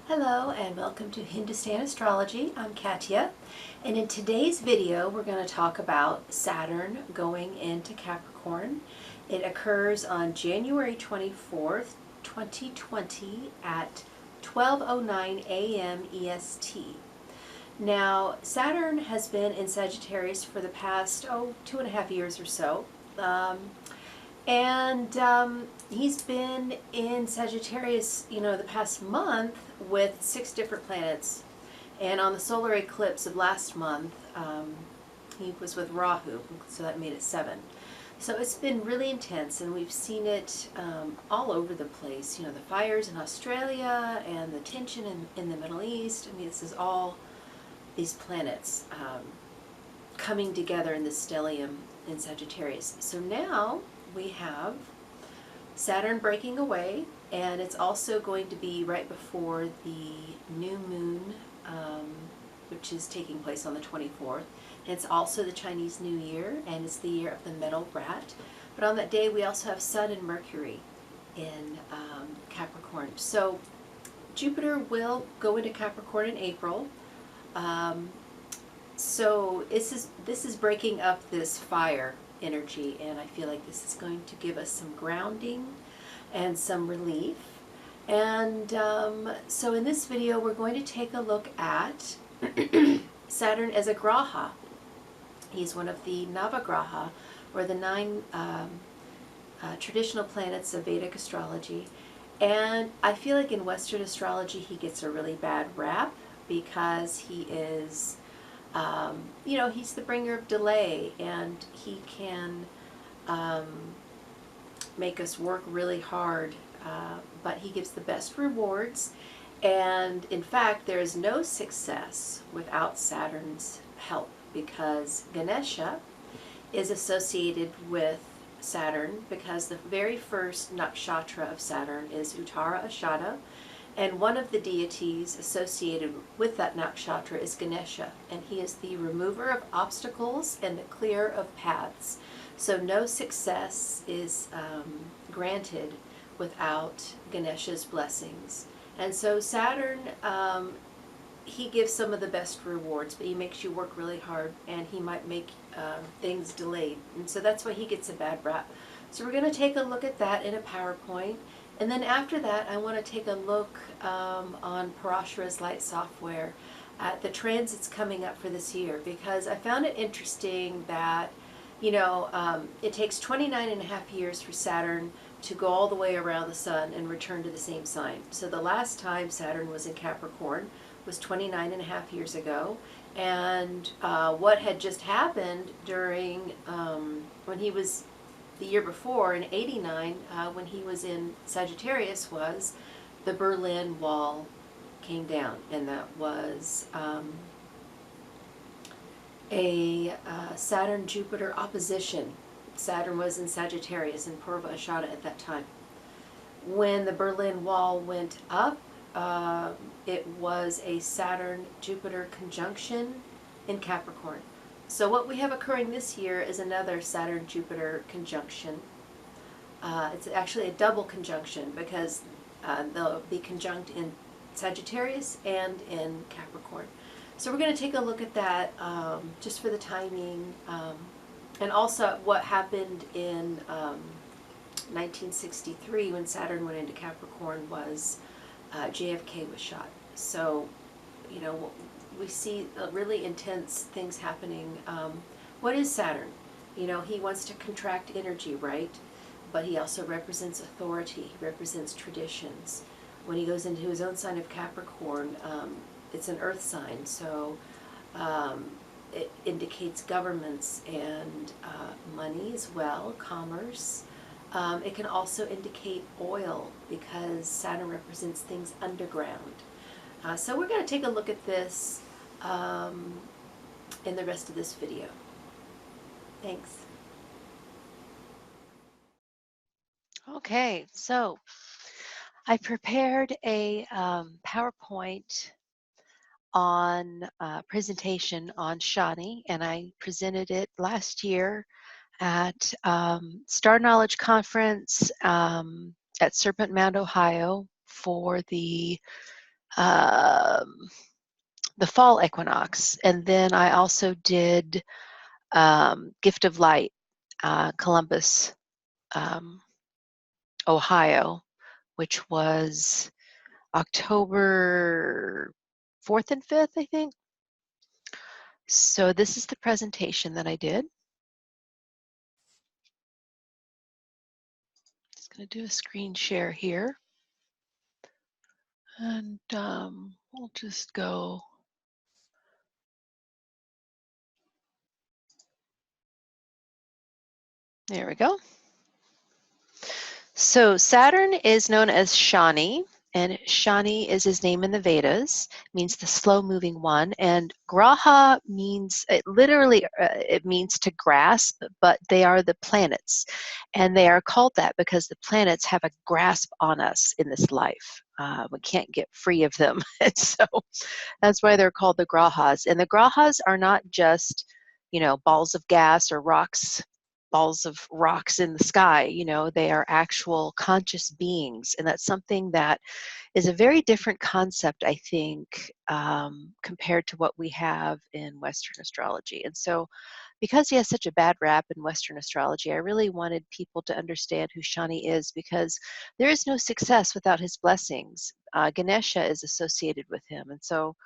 Hello and welcome to Hindustan Astrology. I'm Katya, and in today's video we're going to talk about Saturn going into Capricorn. It occurs on January 24th, 2020 at 12:09 a.m. EST. Now, Saturn has been in Sagittarius for the past, 2.5 years or so. He's been in Sagittarius, the past month with 6 different planets. And on the solar eclipse of last month, he was with Rahu, so that made it 7. So it's been really intense, and we've seen it all over the place. The fires in Australia and the tension in the Middle East. I mean, this is all these planets coming together in the stellium in Sagittarius. So now we have Saturn breaking away, and it's also going to be right before the new moon, which is taking place on the 24th. And it's also the Chinese New Year, and it's the year of the metal rat. But on that day, we also have Sun and Mercury in Capricorn. So Jupiter will go into Capricorn in April. So this is breaking up this fire energy, and I feel like this is going to give us some grounding and some relief. And so in this video we're going to take a look at Saturn as a Graha. He's one of the Navagraha, or the 9 traditional planets of Vedic astrology. And I feel like in Western astrology he gets a really bad rap because he is he's the bringer of delay, and he can make us work really hard, but he gives the best rewards. And in fact, there is no success without Saturn's help, because Ganesha is associated with Saturn, because the very first nakshatra of Saturn is Uttara Ashada. And one of the deities associated with that nakshatra is Ganesha, and he is the remover of obstacles and the clearer of paths. So no success is granted without Ganesha's blessings. And so Saturn, he gives some of the best rewards, but he makes you work really hard, and he might make things delayed. And so that's why he gets a bad rap. So we're going to take a look at that in a PowerPoint. And then after that, I want to take a look on Parashara's Light software at the transits coming up for this year, because I found it interesting that, it takes 29.5 years for Saturn to go all the way around the sun and return to the same sign. So the last time Saturn was in Capricorn was 29.5 years ago. And what had just happened during when he was the year before, in '89, when he was in Sagittarius, was the Berlin Wall came down, and that was a Saturn-Jupiter opposition. Saturn was in Sagittarius in Purva Ashada at that time. When the Berlin Wall went up, it was a Saturn-Jupiter conjunction in Capricorn. So what we have occurring this year is another Saturn-Jupiter conjunction. It's actually a double conjunction, because they'll be conjunct in Sagittarius and in Capricorn. So we're going to take a look at that just for the timing, and also what happened in 1963 when Saturn went into Capricorn was JFK was shot. So, we see really intense things happening. What is Saturn? He wants to contract energy, right? But he also represents authority. He represents traditions. When he goes into his own sign of Capricorn, it's an earth sign, so it indicates governments and money as well, commerce. It can also indicate oil, because Saturn represents things underground. So we're going to take a look at this in the rest of this video. Thanks. Okay, so I prepared a PowerPoint on presentation on Shani, and I presented it last year at Star Knowledge Conference at Serpent Mound, Ohio, for the the fall equinox. And then I also did Gift of Light, Columbus, Ohio, which was October 4th and 5th, I think. So this is the presentation that I did. Just going to do a screen share here. And we'll just go. There we go. So Saturn is known as Shani, and Shani is his name in the Vedas, means the slow-moving one, and Graha means, it literally, it means to grasp, but they are the planets, and they are called that because the planets have a grasp on us in this life. We can't get free of them, and so that's why they're called the Grahas. And the Grahas are not just, you know, balls of gas or rocks, balls of rocks in the sky. You know, they are actual conscious beings, and that's something that is a very different concept, I think, compared to what we have in Western astrology. And so because he has such a bad rap in Western astrology, I really wanted people to understand who Shani is, because there is no success without his blessings. Ganesha is associated with him, and so,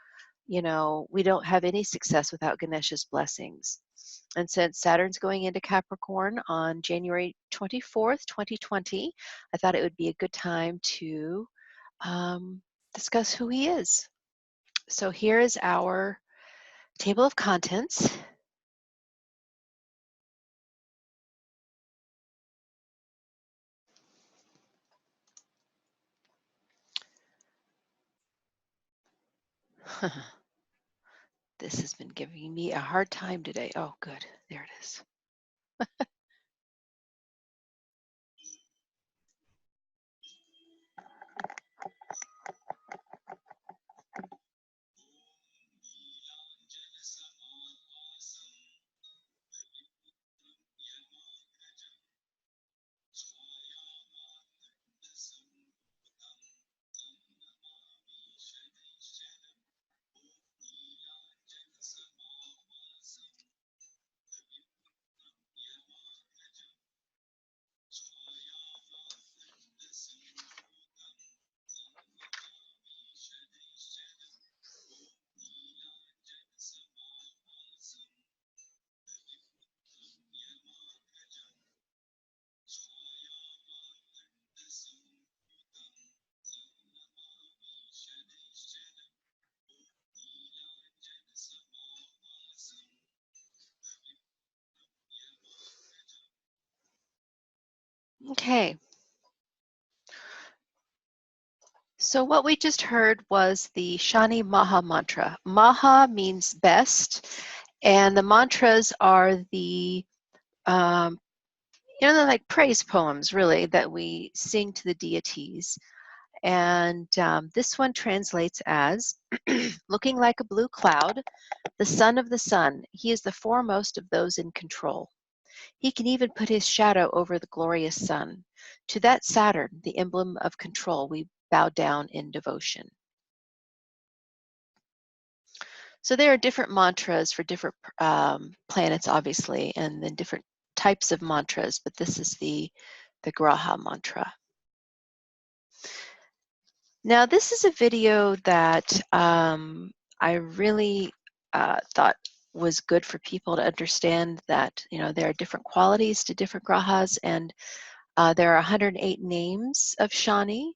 you know, we don't have any success without Ganesha's blessings. And since Saturn's going into Capricorn on January 24th, 2020, I thought it would be a good time to discuss who he is. So here is our table of contents. This has been giving me a hard time today. Oh, good. There it is. Okay. So what we just heard was the Shani Maha mantra. Maha means best, and the mantras are the, you know, they're like praise poems, really, that we sing to the deities. And this one translates as, looking like a blue cloud, the son of the sun, he is the foremost of those in control. He can even put his shadow over the glorious sun. To that Saturn, the emblem of control, we bow down in devotion. So there are different mantras for different planets, obviously, and then different types of mantras, but this is the Graha mantra. Now, this is a video that I really thought was good for people to understand that, you know, there are different qualities to different grahas, and there are 108 names of Shani.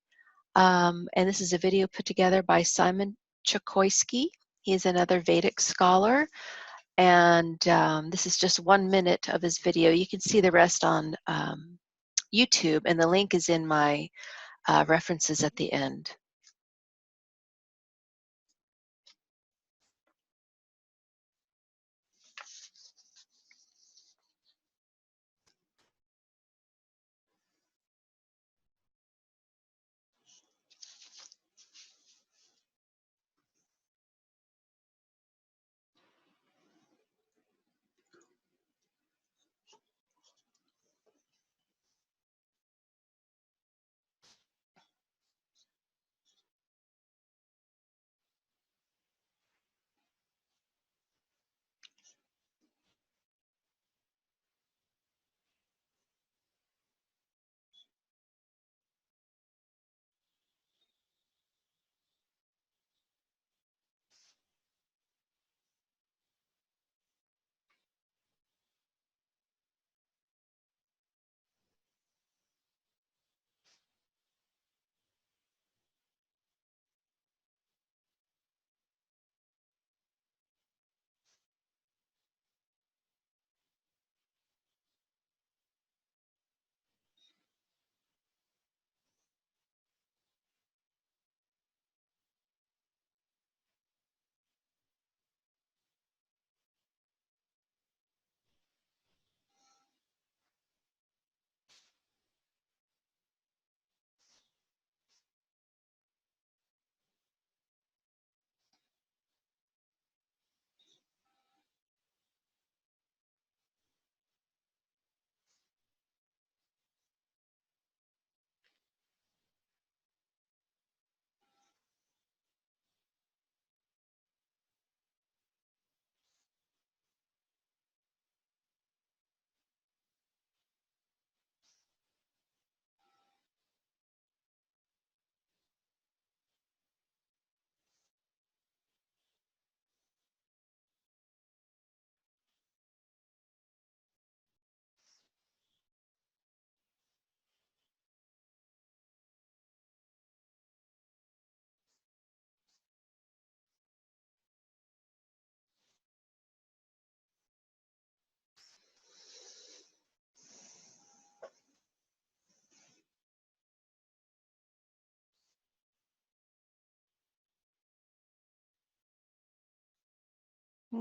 And this is a video put together by Simon Chokoisky. He is another Vedic scholar. And this is just 1 minute of his video. You can see the rest on YouTube, and the link is in my references at the end.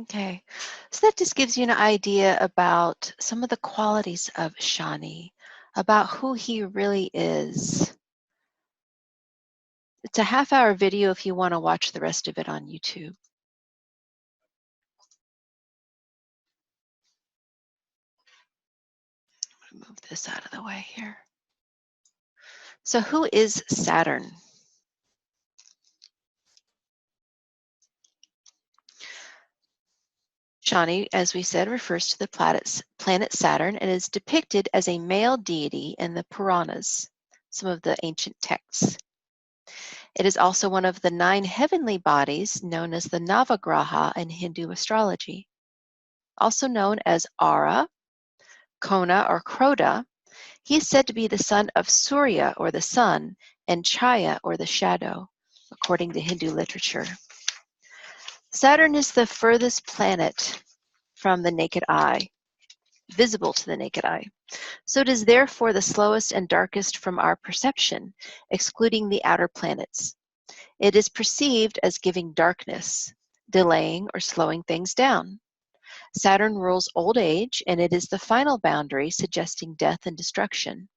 Okay, so that just gives you an idea about some of the qualities of Shani, about who he really is. It's a half-hour video if you want to watch the rest of it on YouTube. Move this out of the way here. So who is Saturn? Shani, as we said, refers to the planet Saturn and is depicted as a male deity in the Puranas, some of the ancient texts. It is also one of the 9 heavenly bodies known as the Navagraha in Hindu astrology. Also known as Ara, Kona, or Kroda, he is said to be the son of Surya, or the sun, and Chaya, or the shadow, according to Hindu literature. Saturn is the furthest planet from the naked eye, visible to the naked eye. So it is therefore the slowest and darkest from our perception, excluding the outer planets. It is perceived as giving darkness, delaying or slowing things down. Saturn rules old age, and it is the final boundary, suggesting death and destruction.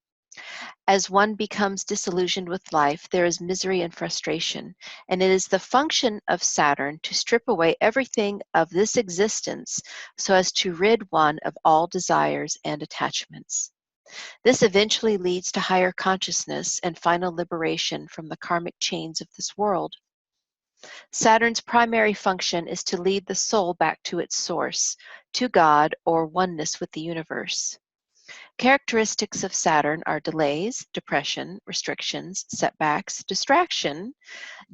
As one becomes disillusioned with life, there is misery and frustration, and it is the function of Saturn to strip away everything of this existence so as to rid one of all desires and attachments. This eventually leads to higher consciousness and final liberation from the karmic chains of this world. Saturn's primary function is to lead the soul back to its source, to God or oneness with the universe. Characteristics of Saturn are delays, depression, restrictions, setbacks, distraction,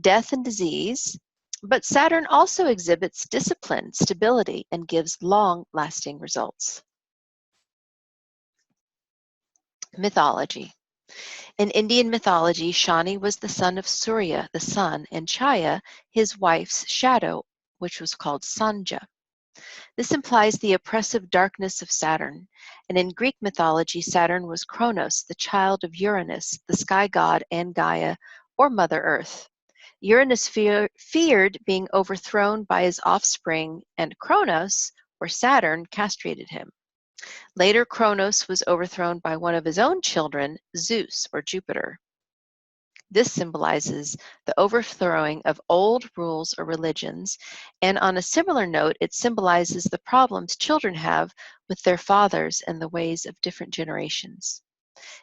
death, and disease. But Saturn also exhibits discipline, stability, and gives long-lasting results. Mythology. In Indian mythology, Shani was the son of Surya, the sun, and Chaya, his wife's shadow, which was called Sanja. This implies the oppressive darkness of Saturn, and in Greek mythology, Saturn was Kronos, the child of Uranus, the sky god, and Gaia, or Mother Earth. Uranus feared being overthrown by his offspring, and Kronos, or Saturn, castrated him. Later, Kronos was overthrown by one of his own children, Zeus, or Jupiter. This symbolizes the overthrowing of old rules or religions, and on a similar note, it symbolizes the problems children have with their fathers and the ways of different generations.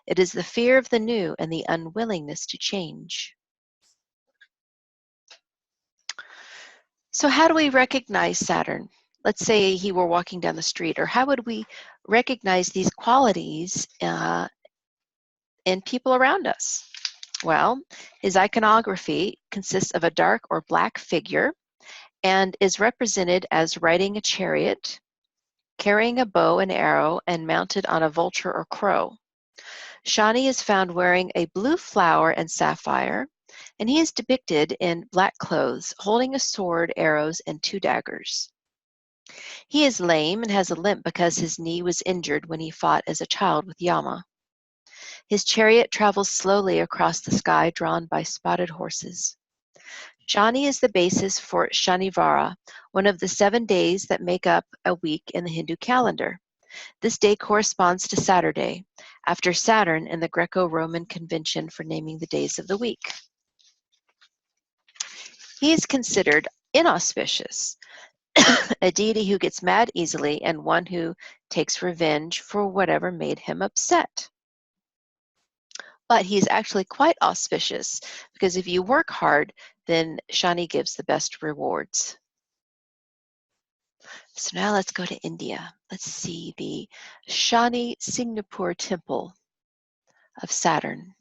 It is the fear of the new and the unwillingness to change. So how do we recognize Saturn? Let's say he were walking down the street, or how would we recognize these qualities in people around us? Well, his iconography consists of a dark or black figure and is represented as riding a chariot, carrying a bow and arrow, and mounted on a vulture or crow. Shani is found wearing a blue flower and sapphire, and he is depicted in black clothes, holding a sword, arrows, and 2 daggers. He is lame and has a limp because his knee was injured when he fought as a child with Yama. His chariot travels slowly across the sky, drawn by spotted horses. Shani is the basis for Shanivara, one of the 7 days that make up a week in the Hindu calendar. This day corresponds to Saturday, after Saturn in the Greco-Roman convention for naming the days of the week. He is considered inauspicious, a deity who gets mad easily and one who takes revenge for whatever made him upset. But he's actually quite auspicious because if you work hard, then Shani gives the best rewards. So now let's go to India. Let's see the Shani Singapore Temple of Saturn.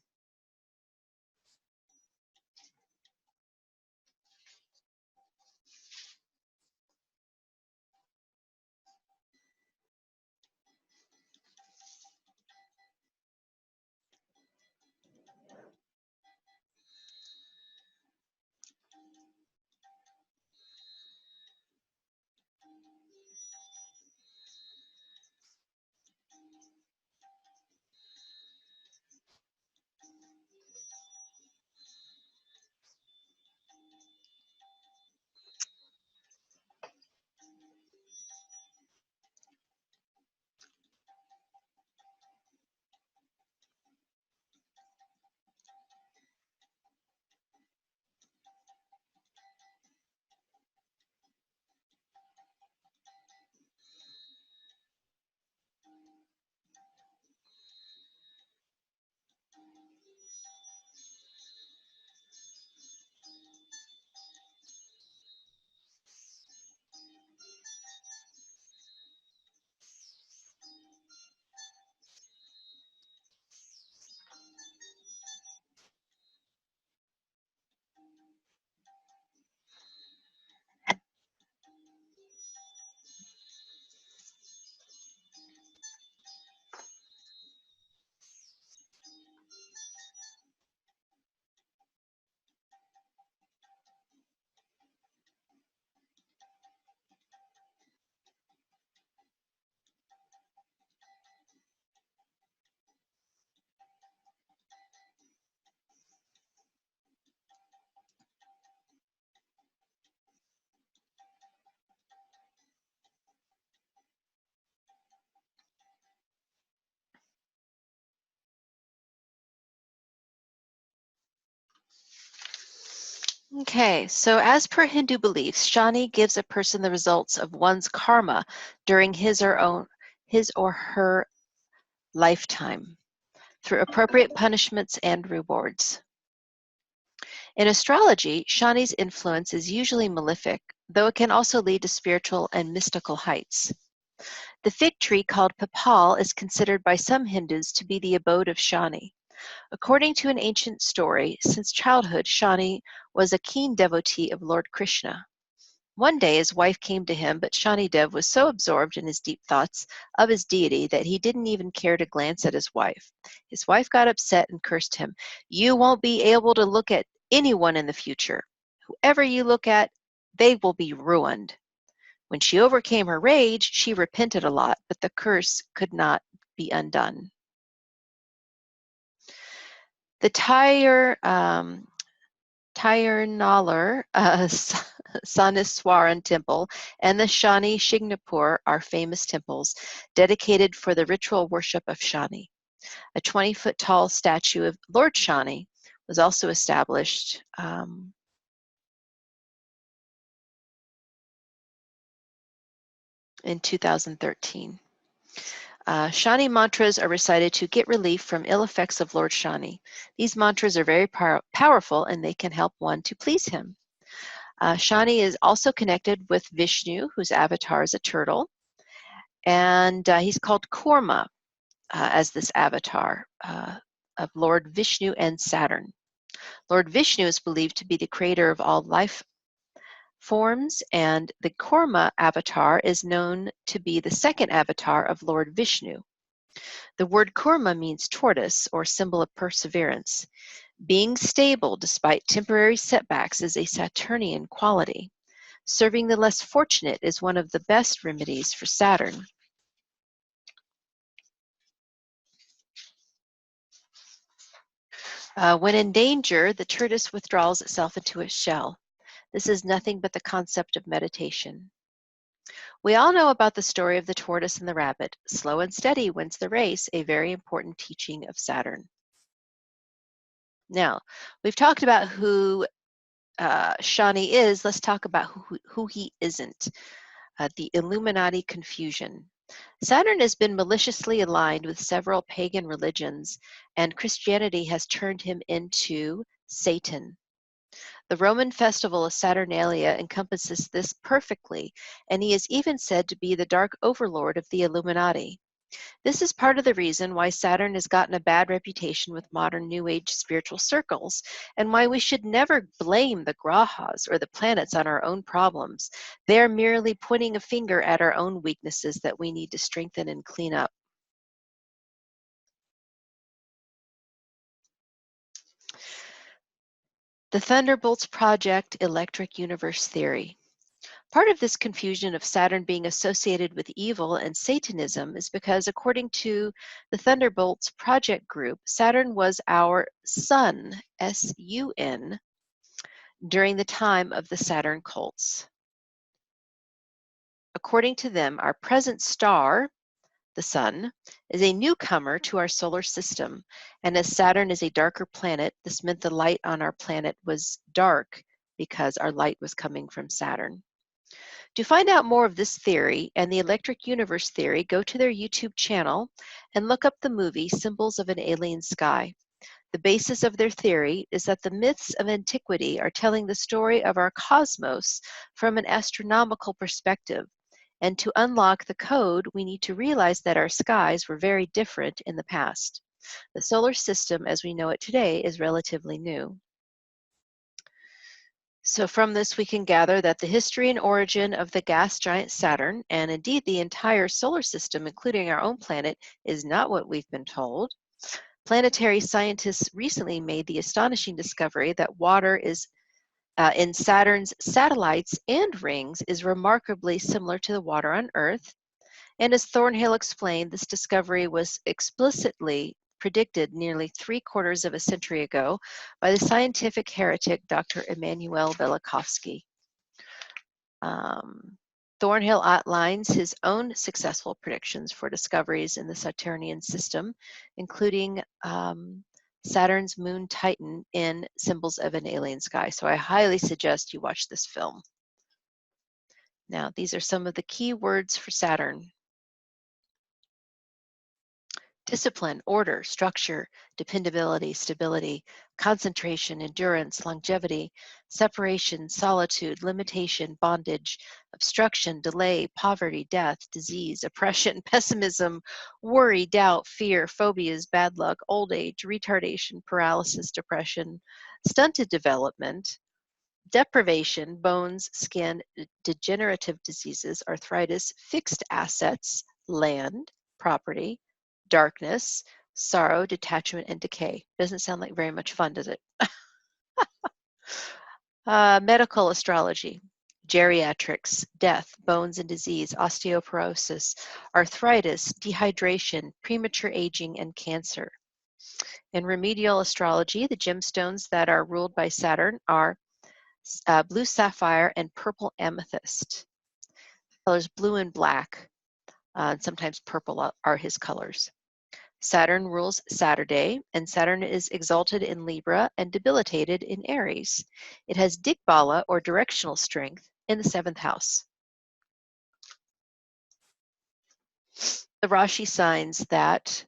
Okay, so as per Hindu beliefs, Shani gives a person the results of one's karma during his or her lifetime through appropriate punishments and rewards. In astrology, Shani's influence is usually malefic, though it can also lead to spiritual and mystical heights. The fig tree called Pipal is considered by some Hindus to be the abode of Shani. According to an ancient story, since childhood, Shani was a keen devotee of Lord Krishna. One day his wife came to him, but Shani Dev was so absorbed in his deep thoughts of his deity that he didn't even care to glance at his wife. His wife got upset and cursed him. "You won't be able to look at anyone in the future. Whoever you look at, they will be ruined." When she overcame her rage, she repented a lot, but the curse could not be undone. The Tirunalur Saniswaran Temple and the Shani Shingnapur are famous temples dedicated for the ritual worship of Shani. A 20-foot tall statue of Lord Shani was also established in 2013. Shani mantras are recited to get relief from ill effects of Lord Shani. These mantras are very powerful and they can help one to please him. Shani is also connected with Vishnu, whose avatar is a turtle, and he's called Kurma as this avatar of Lord Vishnu and Saturn. Lord Vishnu is believed to be the creator of all life forms, and the Kurma avatar is known to be the second avatar of Lord Vishnu. The word Kurma means tortoise or symbol of perseverance. Being stable despite temporary setbacks is a Saturnian quality. Serving the less fortunate is one of the best remedies for Saturn. When in danger, the tortoise withdraws itself into its shell. This is nothing but the concept of meditation. We all know about the story of the tortoise and the rabbit. Slow and steady wins the race, a very important teaching of Saturn. Now, we've talked about who Shani is. Let's talk about who he isn't. The Illuminati Confusion. Saturn has been maliciously aligned with several pagan religions, and Christianity has turned him into Satan. The Roman festival of Saturnalia encompasses this perfectly, and he is even said to be the dark overlord of the Illuminati. This is part of the reason why Saturn has gotten a bad reputation with modern New Age spiritual circles, and why we should never blame the Grahas or the planets on our own problems. They are merely pointing a finger at our own weaknesses that we need to strengthen and clean up. The Thunderbolts Project Electric Universe Theory. Part of this confusion of Saturn being associated with evil and Satanism is because, according to the Thunderbolts Project Group, Saturn was our sun, S-U-N, during the time of the Saturn cults. According to them, our present star, the sun, is a newcomer to our solar system, and as Saturn is a darker planet, this meant the light on our planet was dark because our light was coming from Saturn. To find out more of this theory and the electric universe theory, go to their YouTube channel and look up the movie Symbols of an Alien Sky. The basis of their theory is that the myths of antiquity are telling the story of our cosmos from an astronomical perspective. And to unlock the code, we need to realize that our skies were very different in the past. The solar system as we know it today is relatively new. So from this, we can gather that the history and origin of the gas giant Saturn, and indeed the entire solar system, including our own planet, is not what we've been told. Planetary scientists recently made the astonishing discovery that water is in Saturn's satellites and rings is remarkably similar to the water on Earth. And as Thornhill explained, this discovery was explicitly predicted nearly 3/4 of a century ago by the scientific heretic Dr. Immanuel Velikovsky. Thornhill outlines his own successful predictions for discoveries in the Saturnian system, including Saturn's moon Titan in Symbols of an Alien Sky. So I highly suggest you watch this film. Now, these are some of the key words for Saturn. Discipline, order, structure, dependability, stability, concentration, endurance, longevity, separation, solitude, limitation, bondage, obstruction, delay, poverty, death, disease, oppression, pessimism, worry, doubt, fear, phobias, bad luck, old age, retardation, paralysis, depression, stunted development, deprivation, bones, skin, degenerative diseases, arthritis, fixed assets, land, property, darkness, sorrow, detachment, and decay. Doesn't sound like very much fun, does it? Medical astrology, geriatrics, death, bones and disease, osteoporosis, arthritis, dehydration, premature aging, and cancer. In remedial astrology, the gemstones that are ruled by Saturn are blue sapphire and purple amethyst. Colors blue and black, and sometimes purple are his colors. Saturn rules Saturday, and Saturn is exalted in Libra and debilitated in Aries. It has Digbala, or directional strength, in the 7th house. The Rashi signs that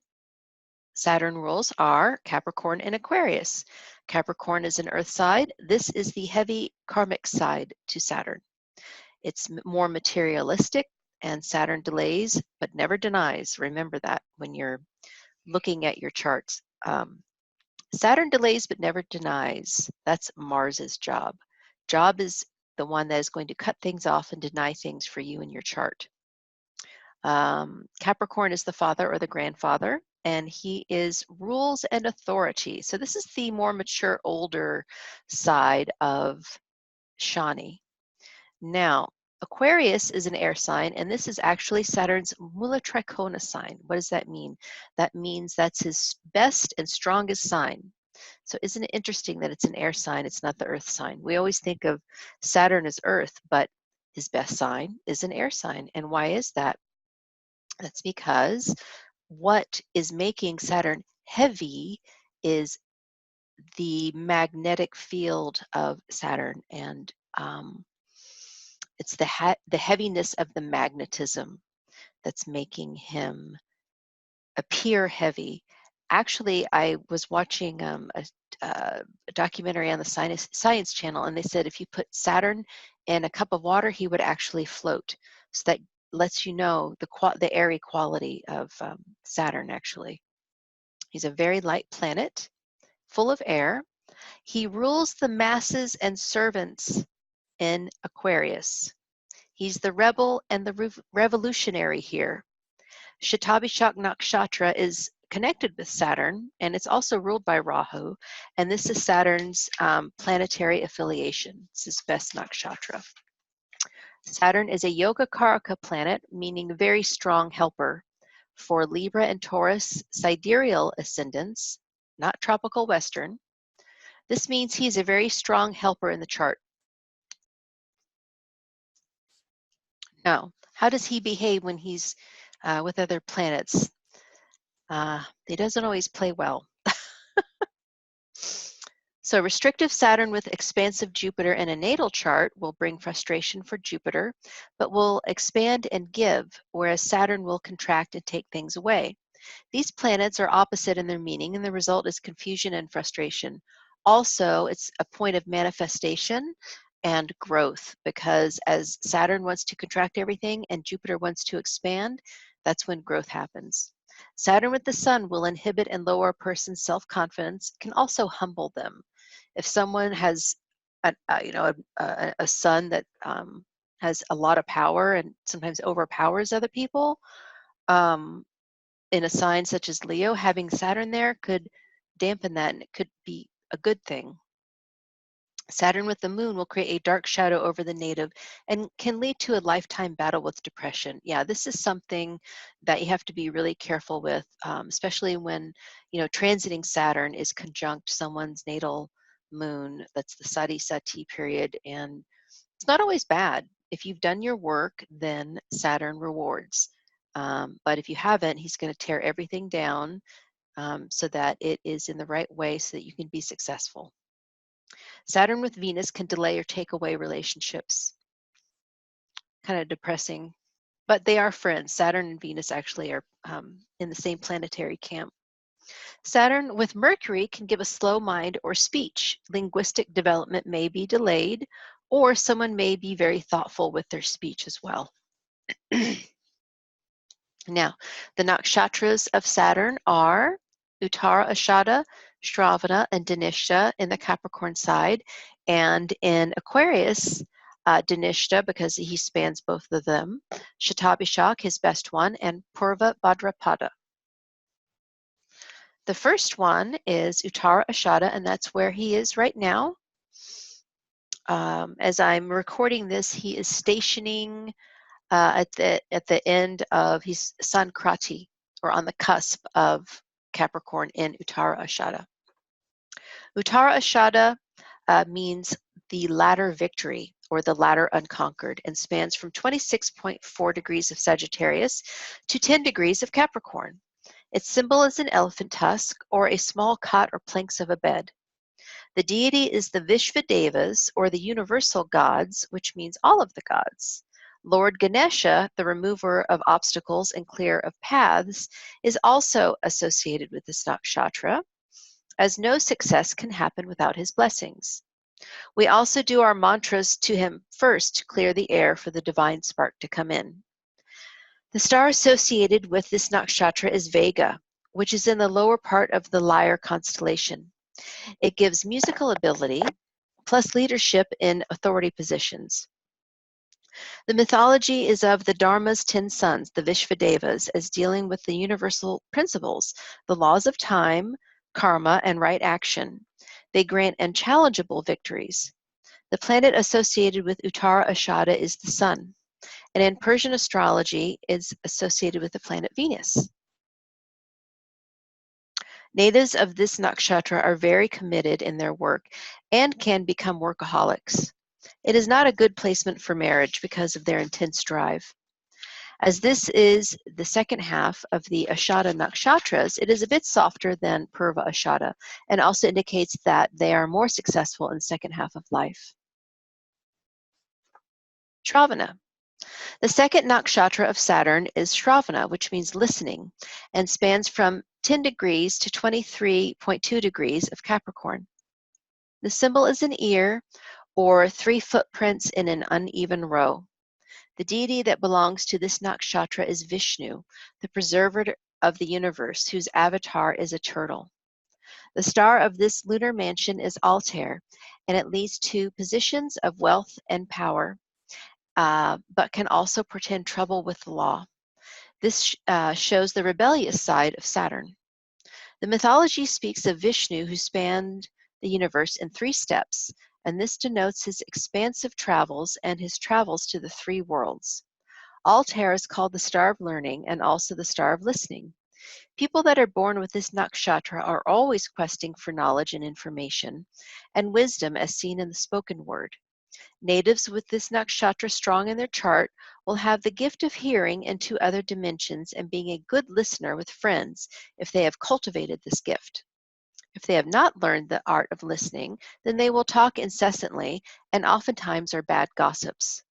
Saturn rules are Capricorn and Aquarius. Capricorn is an earth side. This is the heavy karmic side to Saturn. It's more materialistic, and Saturn delays but never denies. Remember that when you're looking at your charts. Saturn delays but never denies. That's Mars's job. Job is the one that is going to cut things off and deny things for you in your chart. Capricorn is the father or the grandfather, and he is rules and authority. So this is the more mature, older side of Shani. Now, Aquarius is an air sign, and this is actually Saturn's Mula Tricona sign. What does that mean? That means that's his best and strongest sign. So isn't it interesting that it's an air sign, it's not the earth sign? We always think of Saturn as earth, but his best sign is an air sign. And why is that? That's because what is making Saturn heavy is the magnetic field of Saturn, and it's the heaviness of the magnetism that's making him appear heavy. Actually, I was watching a documentary on the Science Channel, and they said if you put Saturn in a cup of water, he would actually float. So that lets you know the airy quality of Saturn, actually. He's a very light planet, full of air. He rules the masses and servants in Aquarius. He's the rebel and the revolutionary here. Shatabhishak Nakshatra is connected with Saturn, and it's also ruled by Rahu, and this is Saturn's planetary affiliation. It's his best nakshatra. Saturn is a Yoga Karaka planet, meaning very strong helper. For Libra and Taurus sidereal ascendants, not tropical Western, this means he's a very strong helper in the chart. Now, how does he behave when he's with other planets? He doesn't always play well. So restrictive Saturn with expansive Jupiter in a natal chart will bring frustration for Jupiter, but will expand and give, whereas Saturn will contract and take things away. These planets are opposite in their meaning, and the result is confusion and frustration. Also, it's a point of manifestation and growth, because as Saturn wants to contract everything and Jupiter wants to expand, that's when growth happens. Saturn with the sun will inhibit and lower a person's self-confidence, can also humble them. If someone has a sun that has a lot of power and sometimes overpowers other people, in a sign such as Leo, having Saturn there could dampen that, and it could be a good thing. Saturn with the moon will create a dark shadow over the native and can lead to a lifetime battle with depression. Yeah, this is something that you have to be really careful with, especially when, transiting Saturn is conjunct someone's natal moon. That's the Sati Sati period, and it's not always bad. If you've done your work, then Saturn rewards. But if you haven't, he's going to tear everything down so that it is in the right way so that you can be successful. Saturn with Venus can delay or take away relationships. Kind of depressing, but they are friends. Saturn and Venus actually are in the same planetary camp. Saturn with Mercury can give a slow mind or speech. Linguistic development may be delayed, or someone may be very thoughtful with their speech as well. Now, the Nakshatras of Saturn are Uttara Ashada, Shravana, and Denisha in the Capricorn side, and in Aquarius, Denisha, because he spans both of them, Shatabhishak, his best one, and Purva Bhadrapada. The first one is Uttara Ashada, and that's where he is right now. As I'm recording this, he is stationing at the end of his Sankrati, or on the cusp of Capricorn in Uttara Ashada. Uttara Ashada means the latter victory, or the latter unconquered, and spans from 26.4 degrees of Sagittarius to 10 degrees of Capricorn. Its symbol is an elephant tusk or a small cot or planks of a bed. The deity is the Vishvadevas, or the universal gods, which means all of the gods. Lord Ganesha, the remover of obstacles and clearer of paths, is also associated with this nakshatra, as no success can happen without his blessings. We also do our mantras to him first to clear the air for the divine spark to come in. The star associated with this nakshatra is Vega, which is in the lower part of the Lyre constellation. It gives musical ability, plus leadership in authority positions. The mythology is of the Dharma's 10 sons, the Vishvadevas, as dealing with the universal principles, the laws of time, karma, and right action. They grant unchallengeable victories. The planet associated with Uttara Ashada is the sun, and in Persian astrology is associated with the planet Venus. Natives of this nakshatra are very committed in their work and can become workaholics. It is not a good placement for marriage because of their intense drive. As this is the second half of the Ashada nakshatras, it is a bit softer than Purva Ashada, and also indicates that they are more successful in the second half of life. Shravana. The second nakshatra of Saturn is Shravana, which means listening, and spans from 10 degrees to 23.2 degrees of Capricorn. The symbol is an ear, or 3 footprints in an uneven row. The deity that belongs to this nakshatra is Vishnu, the preserver of the universe, whose avatar is a turtle. The star of this lunar mansion is Altair, and it leads to positions of wealth and power, but can also portend trouble with the law. This shows the rebellious side of Saturn. The mythology speaks of Vishnu, who spanned the universe in 3 steps, and this denotes his expansive travels and his travels to the 3 worlds. Altair is called the star of learning and also the star of listening. People that are born with this nakshatra are always questing for knowledge and information, and wisdom as seen in the spoken word. Natives with this nakshatra strong in their chart will have the gift of hearing into other dimensions and being a good listener with friends if they have cultivated this gift. If they have not learned the art of listening, then they will talk incessantly and oftentimes are bad gossips.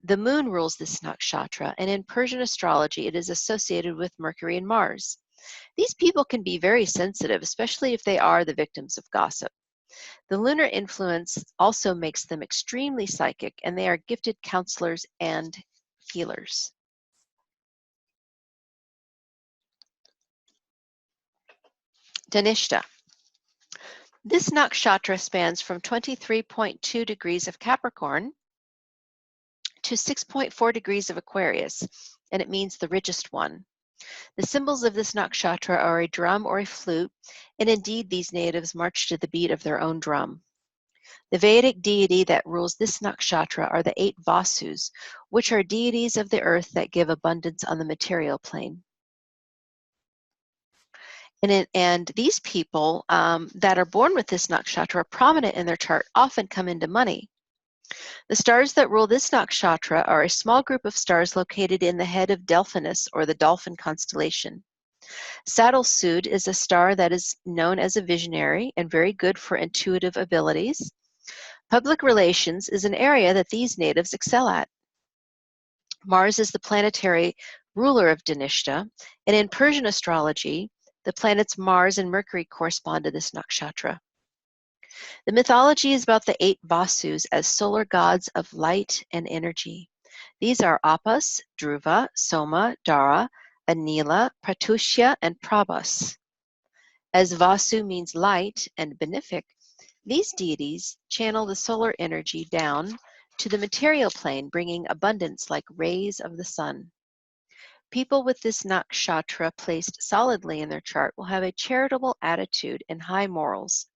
The moon rules this nakshatra, and in Persian astrology it is associated with Mercury and Mars. These people can be very sensitive, especially if they are the victims of gossip. The lunar influence also makes them extremely psychic, and they are gifted counselors and healers. Denisha. This nakshatra spans from 23.2 degrees of Capricorn to 6.4 degrees of Aquarius, and it means the richest one. The symbols of this nakshatra are a drum or a flute, and indeed these natives march to the beat of their own drum. The Vedic deity that rules this nakshatra are the 8 Vasus, which are deities of the earth that give abundance on the material plane. And these people that are born with this nakshatra, prominent in their chart, often come into money. The stars that rule this nakshatra are a small group of stars located in the head of Delphinus, or the dolphin constellation. Saddle Sud is a star that is known as a visionary and very good for intuitive abilities. Public relations is an area that these natives excel at. Mars is the planetary ruler of Denisha, and in Persian astrology, the planets Mars and Mercury correspond to this nakshatra. The mythology is about the 8 Vasus as solar gods of light and energy. These are Apas, Dhruva, Soma, Dara, Anila, Pratyusha, and Prabhas. As Vasu means light and benefic, these deities channel the solar energy down to the material plane, bringing abundance like rays of the sun. People with this nakshatra placed solidly in their chart will have a charitable attitude and high morals.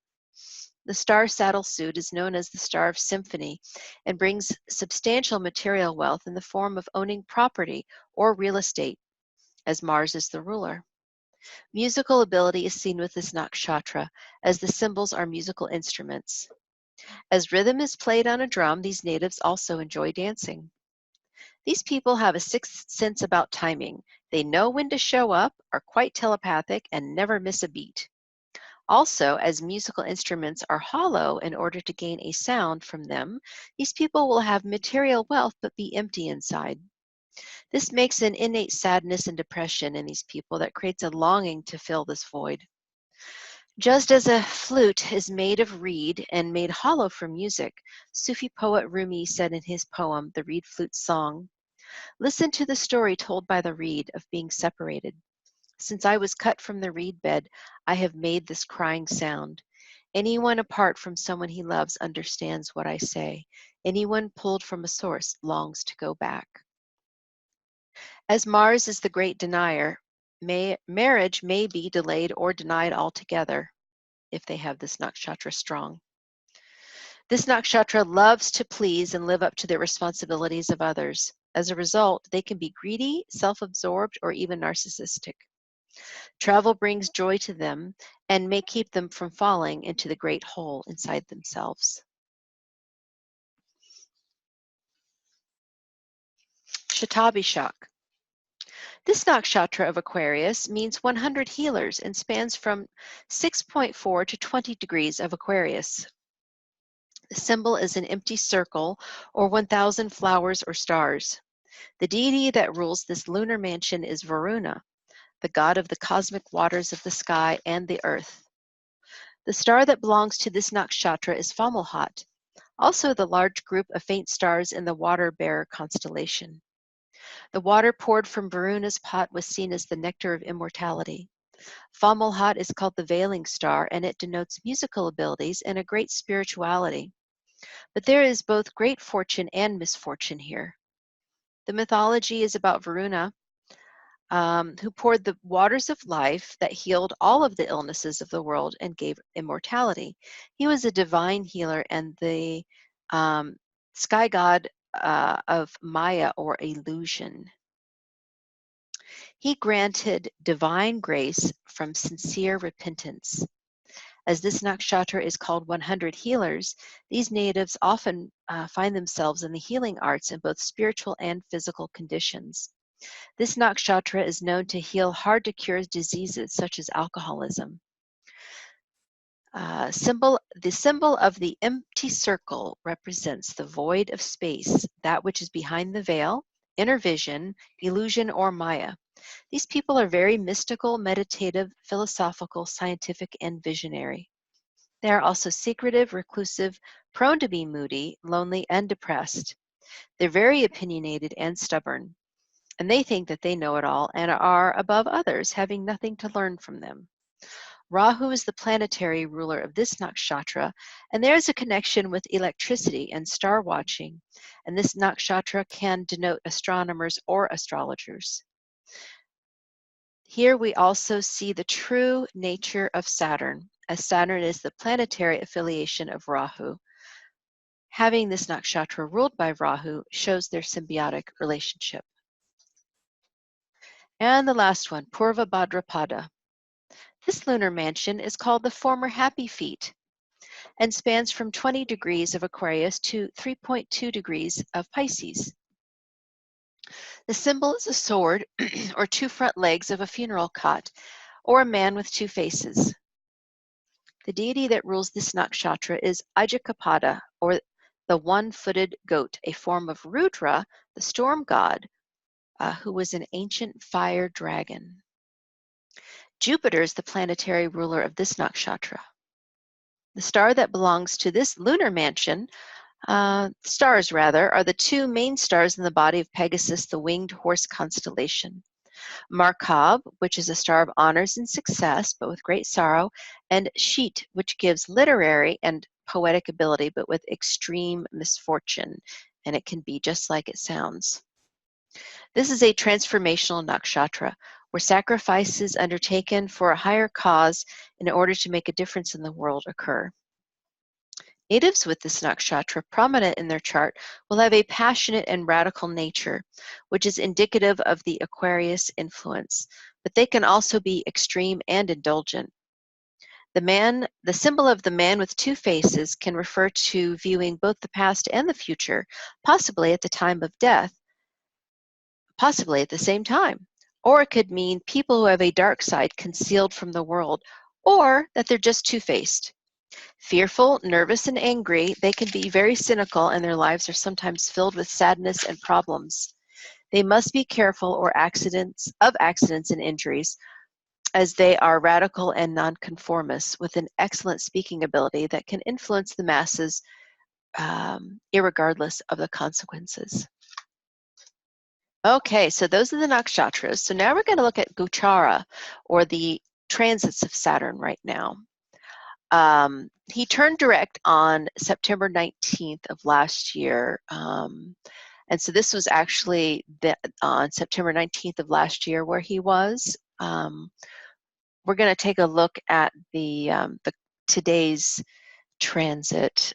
The star Saddle Sud is known as the star of symphony and brings substantial material wealth in the form of owning property or real estate, as Mars is the ruler. Musical ability is seen with this nakshatra, as the symbols are musical instruments. As rhythm is played on a drum, these natives also enjoy dancing. These people have a sixth sense about timing. They know when to show up, are quite telepathic, and never miss a beat. Also, as musical instruments are hollow in order to gain a sound from them, these people will have material wealth but be empty inside. This makes an innate sadness and depression in these people that creates a longing to fill this void. Just as a flute is made of reed and made hollow for music, Sufi poet Rumi said in his poem, The Reed Flute Song, "Listen to the story told by the reed of being separated. Since I was cut from the reed bed, I have made this crying sound. Anyone apart from someone he loves understands what I say. Anyone pulled from a source longs to go back." As Mars is the great denier, marriage may be delayed or denied altogether if they have this nakshatra strong. This nakshatra loves to please and live up to the responsibilities of others. As a result, they can be greedy, self-absorbed, or even narcissistic. Travel brings joy to them and may keep them from falling into the great hole inside themselves. Shatabhishak. This nakshatra of Aquarius means 100 healers and spans from 6.4 to 20 degrees of Aquarius. The symbol is an empty circle or 1,000 flowers or stars. The deity that rules this lunar mansion is Varuna, the god of the cosmic waters of the sky and the earth. The star that belongs to this nakshatra is Fomalhaut, also the large group of faint stars in the water bearer constellation. The water poured from Varuna's pot was seen as the nectar of immortality. Fomalhaut is called the veiling star, and it denotes musical abilities and a great spirituality. But there is both great fortune and misfortune here. The mythology is about Varuna, who poured the waters of life that healed all of the illnesses of the world and gave immortality. He was a divine healer and the sky god of Maya or illusion. He granted divine grace from sincere repentance. As this nakshatra is called 100 healers, these natives often find themselves in the healing arts in both spiritual and physical conditions. This nakshatra is known to heal hard-to-cure diseases such as alcoholism. The symbol of the empty circle represents the void of space, that which is behind the veil, inner vision, illusion, or Maya. These people are very mystical, meditative, philosophical, scientific, and visionary. They are also secretive, reclusive, prone to be moody, lonely, and depressed. They're very opinionated and stubborn, and they think that they know it all and are above others, having nothing to learn from them. Rahu is the planetary ruler of this nakshatra, and there is a connection with electricity and star watching, and this nakshatra can denote astronomers or astrologers. Here we also see the true nature of Saturn, as Saturn is the planetary affiliation of Rahu. Having this nakshatra ruled by Rahu shows their symbiotic relationship. And the last one, Purva Bhadrapada. This lunar mansion is called the former happy feet and spans from 20 degrees of Aquarius to 3.2 degrees of Pisces. The symbol is a sword or two front legs of a funeral cot, or a man with two faces. The deity that rules this nakshatra is Ajakapada, or the one-footed goat, a form of Rudra, the storm god, who was an ancient fire dragon. Jupiter is the planetary ruler of this nakshatra. The star that belongs to this lunar mansion, stars rather, are the two main stars in the body of Pegasus, the winged horse constellation. Markab, which is a star of honors and success, but with great sorrow, and Sheet, which gives literary and poetic ability, but with extreme misfortune, and it can be just like it sounds. This is a transformational nakshatra, where sacrifices undertaken for a higher cause in order to make a difference in the world occur. Natives with this nakshatra prominent in their chart will have a passionate and radical nature, which is indicative of the Aquarius influence, but they can also be extreme and indulgent. The symbol of the man with two faces can refer to viewing both the past and the future, possibly at the time of death, possibly at the same time. Or it could mean people who have a dark side concealed from the world, or that they're just two-faced. Fearful, nervous, and angry, they can be very cynical, and their lives are sometimes filled with sadness and problems. They must be careful of accidents and injuries, as they are radical and nonconformists with an excellent speaking ability that can influence the masses, irregardless of the consequences. Okay, so those are the nakshatras. So now we're going to look at Gochara, or the transits of Saturn right now. He turned direct on September 19th of last year. And so this was actually on September 19th of last year where he was. We're going to take a look at the today's transit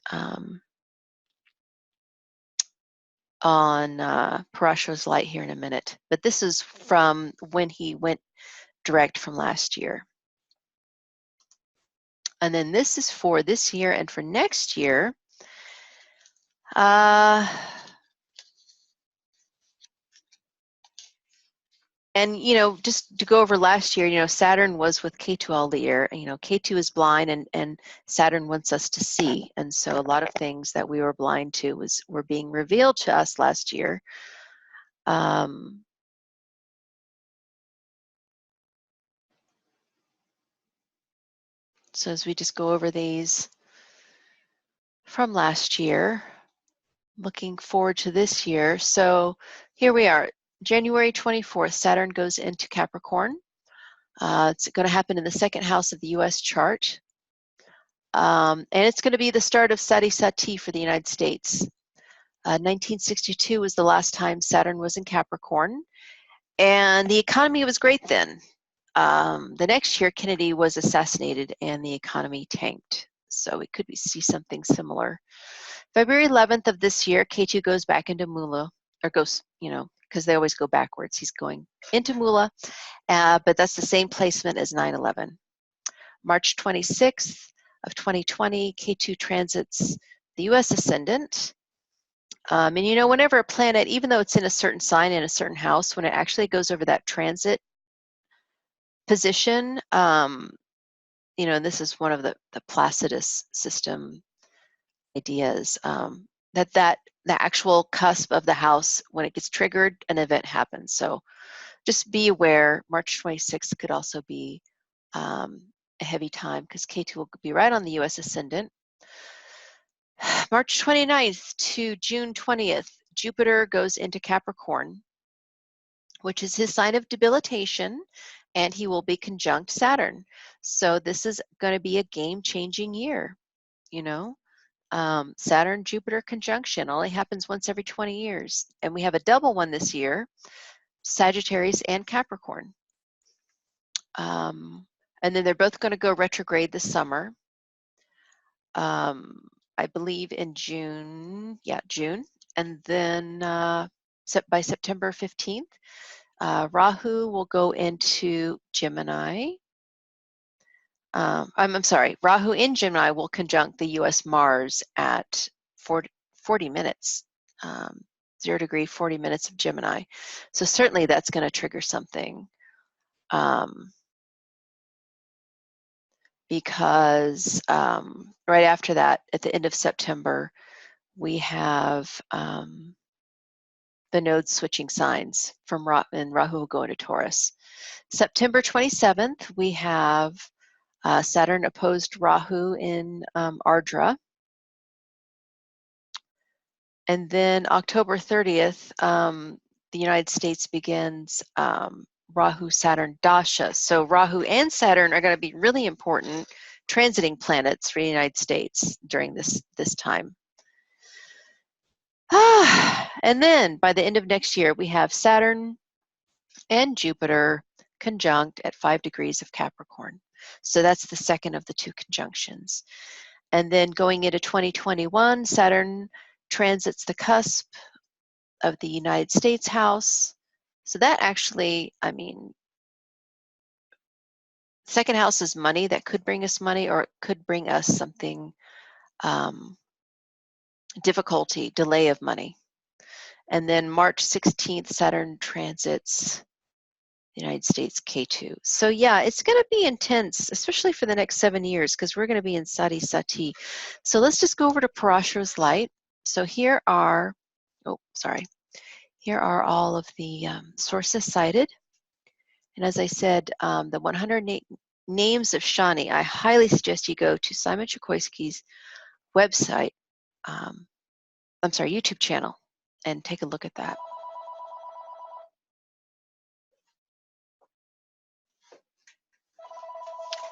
on Parasho's light here in a minute. But this is from when he went direct from last year. And then this is for this year and for next year. And, just to go over last year, Saturn was with Ketu all the year. Ketu is blind, and Saturn wants us to see. And so a lot of things that we were blind to were being revealed to us last year. So as we just go over these from last year, looking forward to this year. So here we are, January 24th, Saturn goes into Capricorn. It's going to happen in the second house of the U.S. chart. And it's going to be the start of Sati Sati for the United States. 1962 was the last time Saturn was in Capricorn. And the economy was great then. The next year, Kennedy was assassinated and the economy tanked. So we could see something similar. February 11th of this year, Ketu goes back into Mula, or goes, because they always go backwards. He's going into Mula, but that's the same placement as 9/11. March 26th of 2020, Ketu transits the U.S. ascendant. And whenever a planet, even though it's in a certain sign in a certain house, when it actually goes over that transit position, and this is one of the Placidus system ideas, that the actual cusp of the house, when it gets triggered, an event happens. So just be aware, March 26th could also be a heavy time because Ketu will be right on the U.S. ascendant. March 29th to June 20th, Jupiter goes into Capricorn, which is his sign of debilitation, and he will be conjunct Saturn. So this is going to be a game-changing year, Saturn-Jupiter conjunction only happens once every 20 years. And we have a double one this year, Sagittarius and Capricorn. And then they're both going to go retrograde this summer. I believe in June. Yeah, June. And then by September 15th, Rahu will go into Gemini. I'm sorry, Rahu in Gemini will conjunct the U.S. Mars at 40 minutes. 0 degree, 40 minutes of Gemini. So certainly that's going to trigger something. Because right after that, at the end of September, we have the nodes switching signs from Rahu going to Taurus. September 27th, we have Saturn opposed Rahu in Ardra. And then October 30th, the United States begins Rahu Saturn Dasha. So Rahu and Saturn are going to be really important transiting planets for the United States during this time. And then by the end of next year, we have Saturn and Jupiter conjunct at 5 degrees of Capricorn. So that's the second of the two conjunctions. And then going into 2021, Saturn transits the cusp of the United States house. So that actually, I mean, second house is money. That could bring us money, or it could bring us something, difficulty, delay of money. And then March 16th, Saturn transits the United States K2. So yeah, it's going to be intense, especially for the next 7 years, because we're going to be in Sati Sati. So let's just go over to Parashara's light. So here are, here are all of the sources cited. And as I said, the 108 names of Shani, I highly suggest you go to Simon Chokoisky's website, YouTube channel, and take a look at that.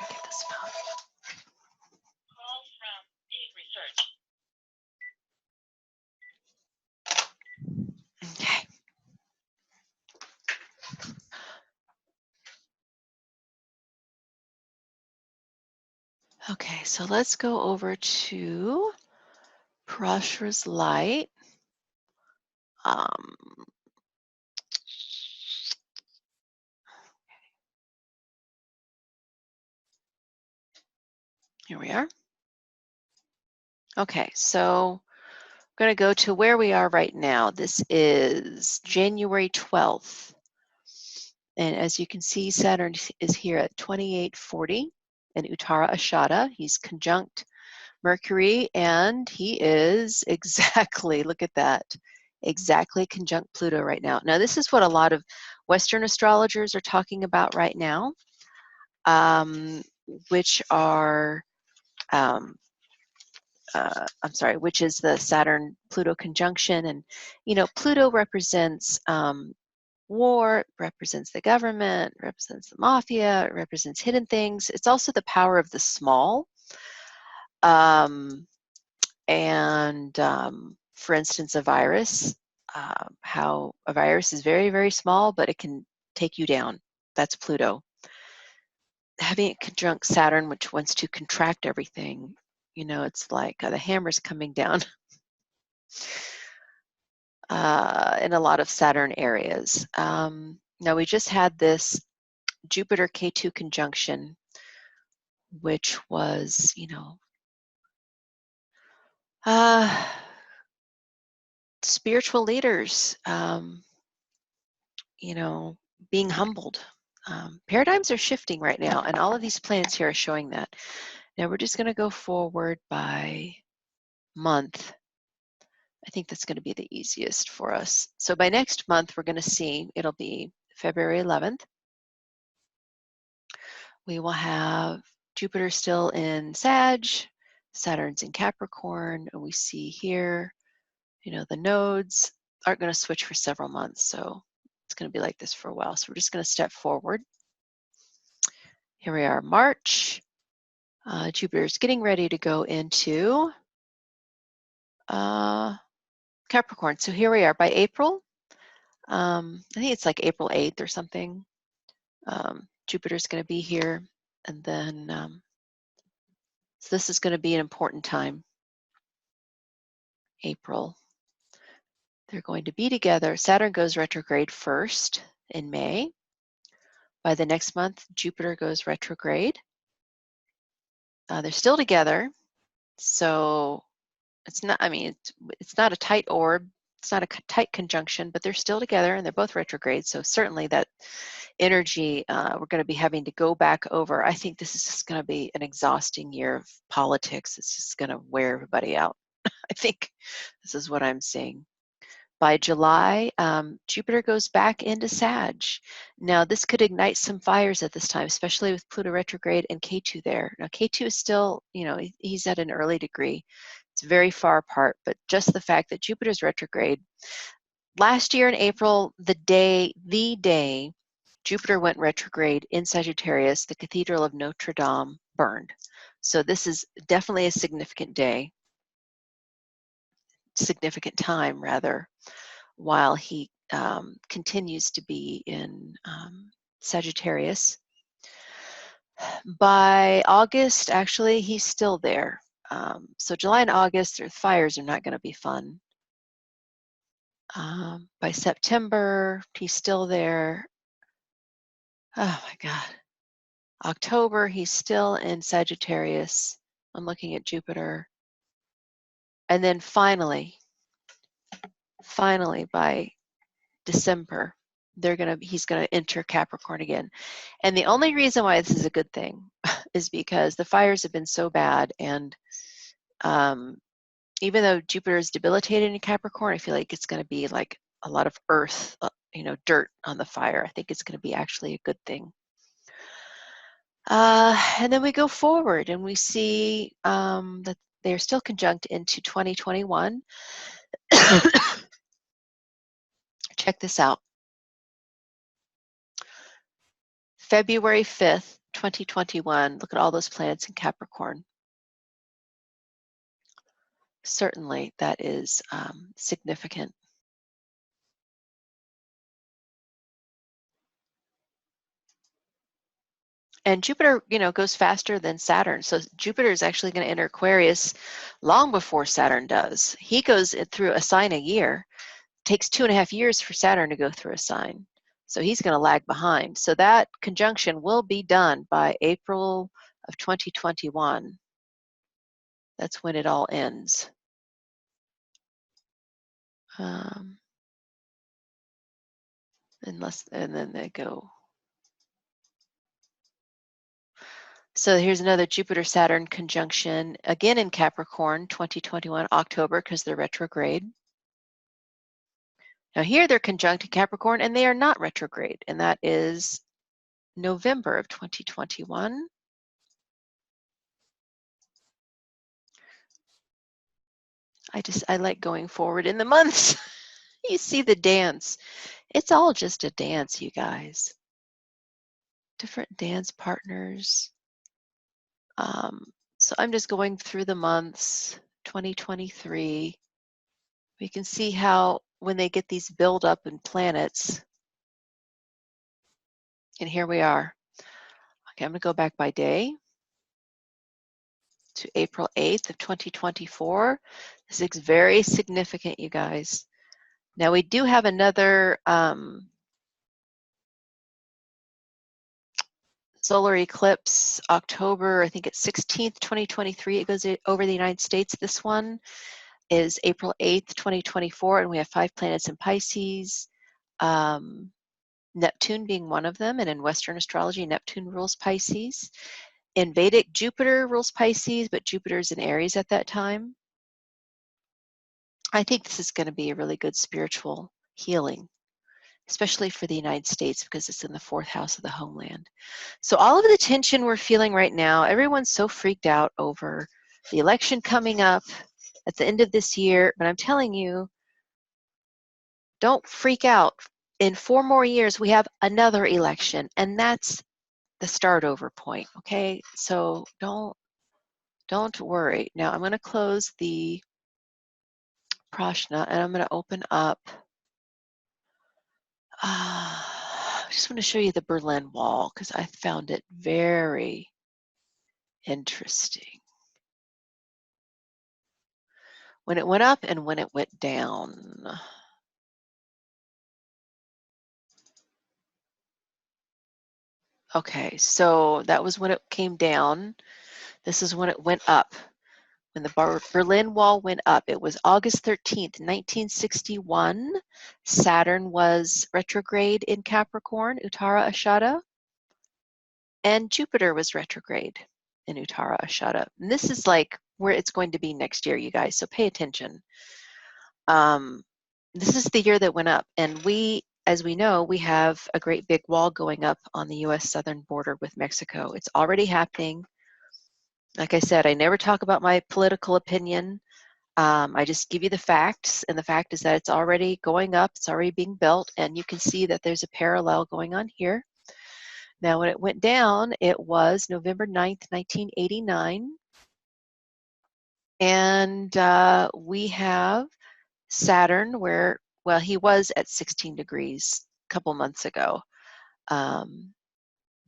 Get this phone. Okay. Okay, so let's go over to Parashara's light. Here we are. Okay, so I'm going to go to where we are right now. This is January 12th. And as you can see, Saturn is here at 2840 in Uttara Ashada. He's conjunct Mercury, and he is exactly, look at that, exactly conjunct Pluto right now. Now, this is what a lot of Western astrologers are talking about right now, which are, which is the Saturn-Pluto conjunction. And, you know, Pluto represents war, represents the government, represents the mafia, represents hidden things. It's also the power of the small. For instance, a virus, how a virus is very, very small, but it can take you down. That's Pluto. Having it conjunct Saturn, which wants to contract everything, you know, it's like the hammer's coming down in a lot of Saturn areas. Now, we just had this Jupiter K2 conjunction, which was, you know, spiritual leaders, you know, being humbled. Paradigms are shifting right now, and all of these planets here are showing that. Now we're just going to go forward by month. I think that's going to be the easiest for us. So by next month, we're going to see, it'll be February 11th. We will have Jupiter still in Sag, Saturn's in Capricorn, and we see here, you know, the nodes aren't going to switch for several months, so it's going to be like this for a while. So we're just going to step forward. Here we are, March. Jupiter's getting ready to go into Capricorn. So here we are by April. I think it's like April 8th or something. Jupiter's going to be here. And then, so this is going to be an important time. April. They're going to be together. Saturn goes retrograde first in May. By the next month, Jupiter goes retrograde. They're still together. So it's not, I mean, it's not a tight orb. It's not a tight conjunction, but they're still together and they're both retrograde. So certainly that energy we're going to be having to go back over. I think this is just going to be an exhausting year of politics. It's just going to wear everybody out. I think this is what I'm seeing. By July, Jupiter goes back into Sag. Now, this could ignite some fires at this time, especially with Pluto retrograde and K2 there. Now, K2 is still, he's at an early degree. It's very far apart, but just the fact that Jupiter's retrograde. Last year in April, the day Jupiter went retrograde in Sagittarius, the Cathedral of Notre Dame burned. So this is definitely a significant day, significant time rather, while he continues to be in Sagittarius. By August, actually, he's still there. So July and August, the fires are not going to be fun. By September, he's still there. Oh my God. October, he's still in Sagittarius. I'm looking at Jupiter. And then finally, by December, he's gonna enter Capricorn again. And the only reason why this is a good thing is because the fires have been so bad, and even though Jupiter is debilitated in Capricorn, I feel like it's going to be like a lot of earth, dirt on the fire. I think it's going to be actually a good thing. And then we go forward and we see that they're still conjunct into 2021. Check this out. February 5th, 2021. Look at all those planets in Capricorn. Certainly that is significant. And Jupiter, goes faster than Saturn. So Jupiter is actually going to enter Aquarius long before Saturn does. He goes through a sign a year. It takes 2.5 years for Saturn to go through a sign. So he's going to lag behind. So that conjunction will be done by April of 2021. That's when it all ends. And then they go. So here's another Jupiter-Saturn conjunction, again in Capricorn, 2021, October, because they're retrograde. Now here they're conjunct in Capricorn, and they are not retrograde, and that is November of 2021. I like going forward in the months. You see the dance. It's all just a dance, you guys. Different dance partners. So I'm just going through the months, 2023. We can see how when they get these build up in planets, and here we are. Okay, I'm going to go back by day to April 8th of 2024. This is very significant, you guys. Now we do have another solar eclipse, October, I think it's 16th, 2023. It goes over the United States. This one is April 8th, 2024, and we have 5 planets in Pisces, Neptune being one of them, and in Western astrology, Neptune rules Pisces. In Vedic, Jupiter rules Pisces, but Jupiter's in Aries at that time. I think this is going to be a really good spiritual healing, especially for the United States because it's in the 4th house of the homeland. So all of the tension we're feeling right now, everyone's so freaked out over the election coming up at the end of this year, but I'm telling you, don't freak out. In 4 more years, we have another election, and that's the start over point, okay? So don't worry. Now I'm going to close the Prashna, and I'm going to open up. I just want to show you the Berlin Wall because I found it very interesting. When it went up and when it went down. Okay, so that was when it came down. This is when it went up. when the Berlin Wall went up. It was August 13th, 1961. Saturn was retrograde in Capricorn, Uttara Ashada, and Jupiter was retrograde in Uttara Ashada. And this is like where it's going to be next year, you guys, so pay attention. This is the year that went up, and as we know, we have a great big wall going up on the U.S. southern border with Mexico. It's already happening. Like I said, I never talk about my political opinion. I just give you the facts, and the fact is that it's already going up, it's already being built, and you can see that there's a parallel going on here. Now, when it went down, it was November 9th, 1989, and we have Saturn where, well, he was at 16 degrees a couple months ago,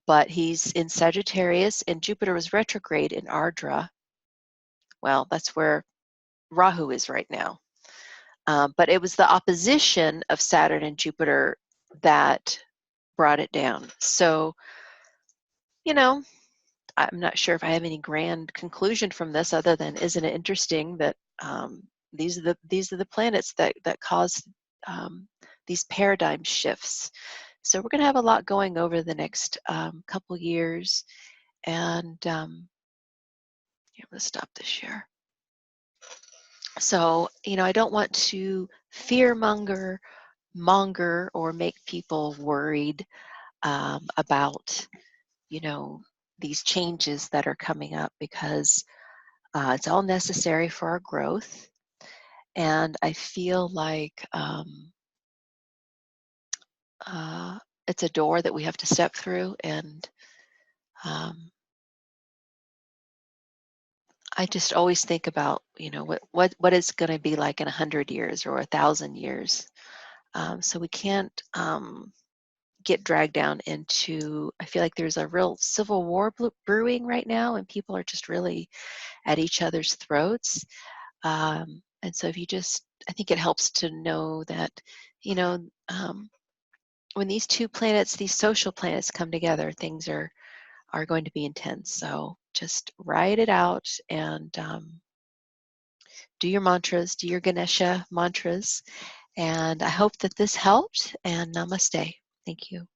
but he's in Sagittarius, and Jupiter was retrograde in Ardra. Well, that's where Rahu is right now. But it was the opposition of Saturn and Jupiter that brought it down. So, you know, I'm not sure if I have any grand conclusion from this other than, isn't it interesting that these are the planets that cause these paradigm shifts. So we're going to have a lot going over the next couple years, and here, I'm going to stop this share. So, I don't want to monger or make people worried about, these changes that are coming up, because it's all necessary for our growth. And I feel like it's a door that we have to step through, and I just always think about, what it's going to be like in 100 years or 1,000 years. So we can't get dragged down into, I feel like there's a real civil war brewing right now, and people are just really at each other's throats. And so I think it helps to know that, when these two planets, these social planets come together, things are going to be intense. So just ride it out, and do your mantras, do your Ganesha mantras. And I hope that this helped, and namaste. Thank you.